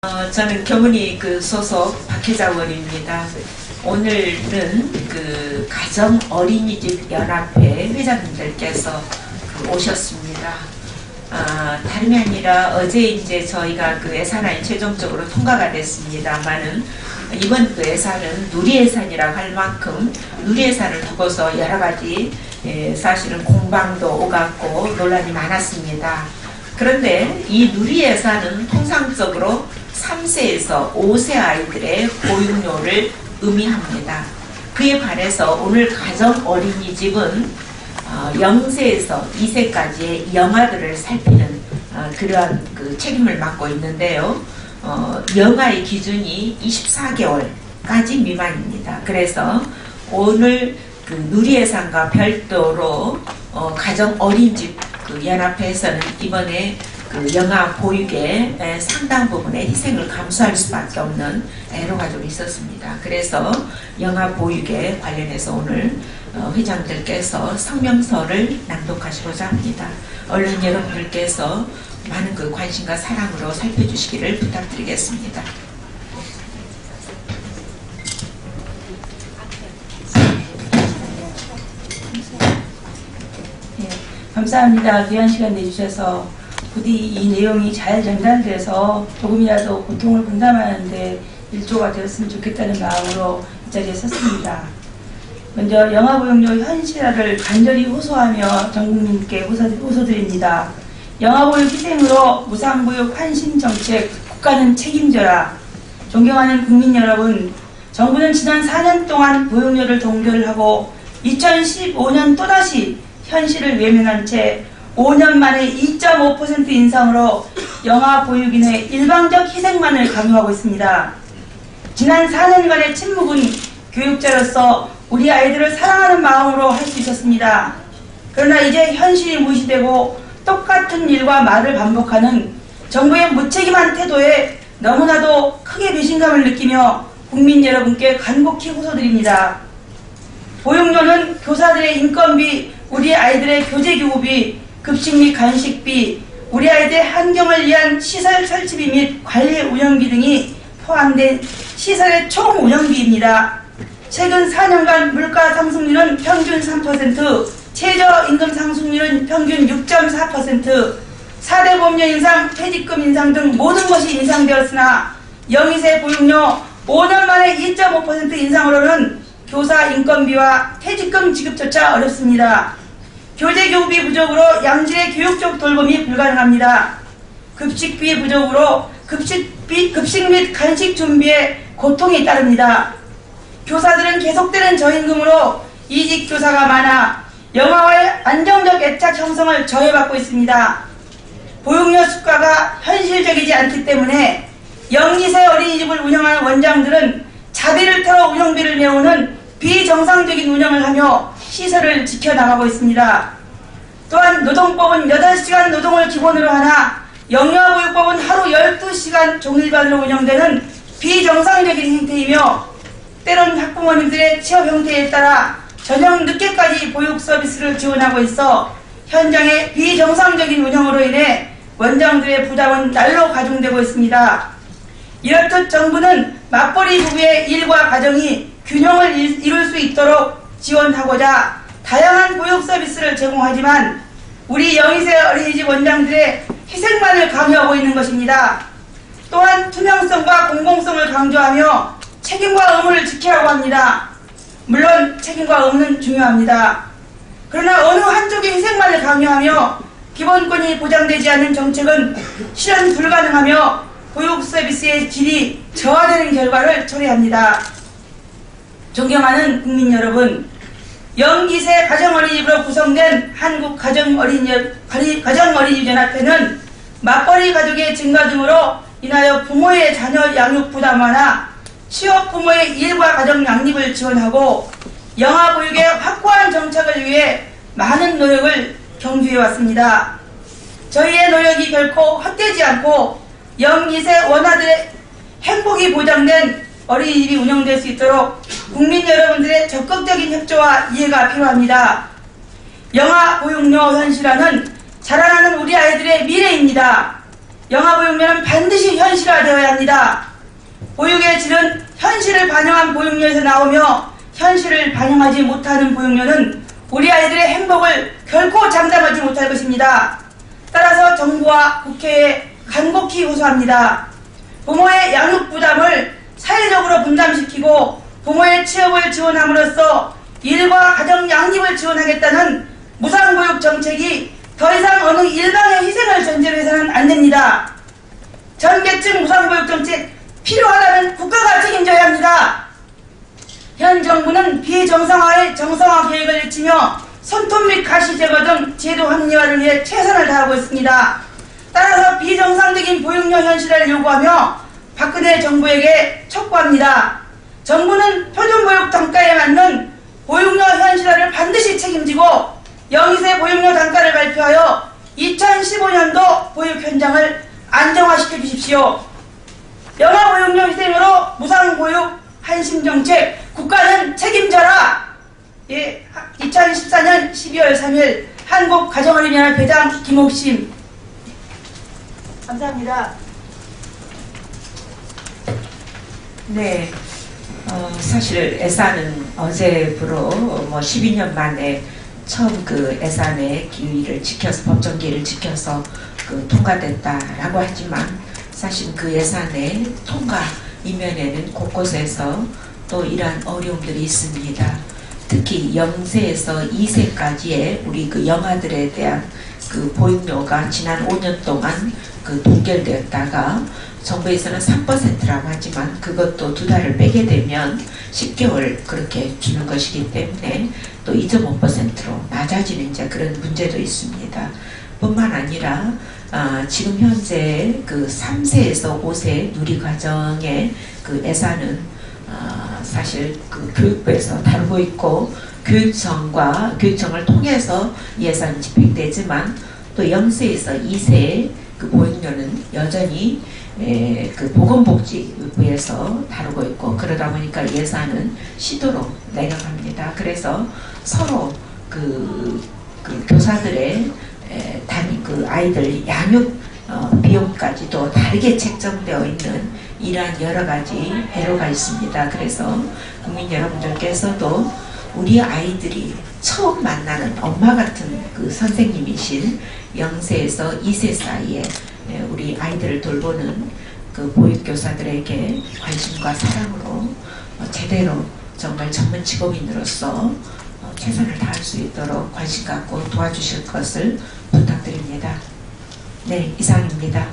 저는 경은이 소속 박혜자원입니다. 오늘은 가정 어린이집 연합회 회장님들께서 오셨습니다. 다름이 아니라 어제 이제 저희가 예산안이 최종적으로 통과가 됐습니다만은 이번 예산은 누리예산이라고 할 만큼 누리예산을 두고서 여러 가지 사실은 공방도 오갔고 논란이 많았습니다. 그런데 이 누리예산은 통상적으로 3세에서 5세 아이들의 보육료를 의미합니다. 그에 반해서 오늘 가정 어린이집은 0세에서 2세까지의 영아들을 살피는 그러한 책임을 맡고 있는데요. 영아의 기준이 24개월까지 미만입니다. 그래서 오늘 누리예산과 별도로 가정 어린이집 연합회에서는 이번에 영아 보육의 상당 부분의 희생을 감수할 수밖에 없는 애로가 좀 있었습니다. 그래서 영아 보육에 관련해서 오늘 회장들께서 성명서를 낭독하시고자 합니다. 언론 여러분들께서 많은 관심과 사랑으로 살펴주시기를 부탁드리겠습니다. 감사합니다. 귀한 시간 내주셔서 부디 이 내용이 잘 전달돼서 조금이라도 고통을 분담하는데 일조가 되었으면 좋겠다는 마음으로 이 자리에 섰습니다. 먼저 영아보육료 현실화를 간절히 호소하며 전국민께 호소드립니다. 영아보육 희생으로 무상보육 환심정책 국가는 책임져라. 존경하는 국민 여러분, 정부는 지난 4년 동안 보육료를 동결을 하고 2015년 또다시 현실을 외면한 채 5년 만에 2.5% 인상으로 영아 보육인의 일방적 희생만을 강요하고 있습니다. 지난 4년간의 침묵은 교육자로서 우리 아이들을 사랑하는 마음으로 할 수 있었습니다. 그러나 이제 현실이 무시되고 똑같은 일과 말을 반복하는 정부의 무책임한 태도에 너무나도 크게 배신감을 느끼며 국민 여러분께 간곡히 호소드립니다. 보육료는 교사들의 인건비, 우리 아이들의 교재교구비, 급식 및 간식비, 우리 아이들의 환경을 위한 시설 설치비 및 관리 운영비 등이 포함된 시설의 총 운영비입니다. 최근 4년간 물가 상승률은 평균 3%, 최저임금 상승률은 평균 6.4%, 4대 보험료 인상, 퇴직금 인상 등 모든 것이 인상되었으나 0-2세 보육료 5년 만에 2.5% 인상으로는 교사 인건비와 퇴직금 지급조차 어렵습니다. 교재교구비 부족으로 양질의 교육적 돌봄이 불가능합니다. 급식비 부족으로 급식 및 간식 준비에 고통이 따릅니다. 교사들은 계속되는 저임금으로 이직 교사가 많아 영아와의 안정적 애착 형성을 저해받고 있습니다. 보육료 수가가 현실적이지 않기 때문에 0-2세 어린이집을 운영하는 원장들은 자비를 털어 운영비를 내오는 비정상적인 운영을 하며 시설을 지켜나가고 있습니다. 또한 노동법은 8시간 노동을 기본으로 하나 영유아보육법은 하루 12시간 종일반으로 운영되는 비정상적인 형태이며 때론 학부모님들의 취업 형태에 따라 저녁 늦게까지 보육 서비스를 지원하고 있어 현장의 비정상적인 운영으로 인해 원장들의 부담은 날로 가중되고 있습니다. 이렇듯 정부는 맞벌이 부부의 일과 가정이 균형을 이룰 수 있도록 지원하고자 다양한 보육 서비스를 제공하지만 우리 0-2세 어린이집 원장들의 희생만을 강요하고 있는 것입니다. 또한 투명성과 공공성을 강조하며 책임과 의무를 지키라고 합니다. 물론 책임과 의무는 중요합니다. 그러나 어느 한쪽의 희생만을 강요하며 기본권이 보장되지 않는 정책은 실현 불가능하며 보육 서비스의 질이 저하되는 결과를 초래합니다. 존경하는 국민 여러분, 0-2세 가정어린이집으로 구성된 한국가정어린이연합회는 맞벌이 가족의 증가 등으로 인하여 부모의 자녀 양육 부담 완화, 취업 부모의 일과 가정 양립을 지원하고 영아 보육의 확고한 정착을 위해 많은 노력을 경주해왔습니다. 저희의 노력이 결코 헛되지 않고 0-2세 원아들의 행복이 보장된 어린이집이 운영될 수 있도록 국민 여러분들의 적극적인 협조와 이해가 필요합니다. 영아 보육료 현실화는 자라나는 우리 아이들의 미래입니다. 영아보육료는 반드시 현실화되어야 합니다. 보육의 질은 현실을 반영한 보육료에서 나오며 현실을 반영하지 못하는 보육료는 우리 아이들의 행복을 결코 장담하지 못할 것입니다. 따라서 정부와 국회에 간곡히 호소합니다. 부모의 양육 부담을 사회적으로 분담시키고 부모의 취업을 지원함으로써 일과 가정 양립을 지원하겠다는 무상보육 정책이 더 이상 어느 일방의 희생을 전제로 해서는 안 됩니다. 전 계층 무상보육 정책 필요하다면 국가가 책임져야 합니다. 현 정부는 비정상화의 정상화 계획을 내치며 손톱 및 가시 제거 등 제도 합리화를 위해 최선을 다하고 있습니다. 따라서 비정상적인 보육료 현실화를 요구하며 박근혜 정부에게 촉구합니다. 정부는 표준보육 단가에 맞는 보육료 현실화를 반드시 책임지고 영유세 보육료 단가를 발표하여 2015년도 보육 현장을 안정화시켜 주십시오. 영아보육료 희생으로 무상보육 한심정책 국가는 책임져라. 예, 2014년 12월 3일 한국가정어린이연합 회장 김옥심. 감사합니다. 네, 사실 예산은 어제부로 12년 만에 처음 그 예산의 기일을 지켜서 법정 기일을 지켜서 통과됐다라고 하지만 사실 그 예산의 통과 이면에는 곳곳에서 또 이러한 어려움들이 있습니다. 특히 0세에서 2세까지의 우리 그 영아들에 대한 그 보육료가 지난 5년 동안 동결되었다가 정부에서는 3%라고 하지만 그것도 2달을 빼게 되면 10개월 그렇게 주는 것이기 때문에 또 2.5%로 낮아지는 이제 그런 문제도 있습니다. 뿐만 아니라 지금 현재 그 3세에서 5세 누리과정의 그 예산은 사실 그 교육부에서 다루고 있고 교육청을 통해서 예산이 집행되지만 또 0세에서 2세의 그 보육료는 여전히 그 보건복지부에서 다루고 있고 그러다 보니까 예산은 시도로 내려갑니다. 그래서 서로 그 교사들의 그 아이들 양육 비용까지도 다르게 책정되어 있는 이러한 여러 가지 배로가 있습니다. 그래서 국민 여러분들께서도 우리 아이들이 처음 만나는 엄마 같은 그 선생님이신 0세에서 2세 사이에 우리 아이들을 돌보는 그 보육교사들에게 관심과 사랑으로 제대로 정말 전문 직업인으로서 최선을 다할 수 있도록 관심 갖고 도와주실 것을 부탁드립니다. 네, 이상입니다.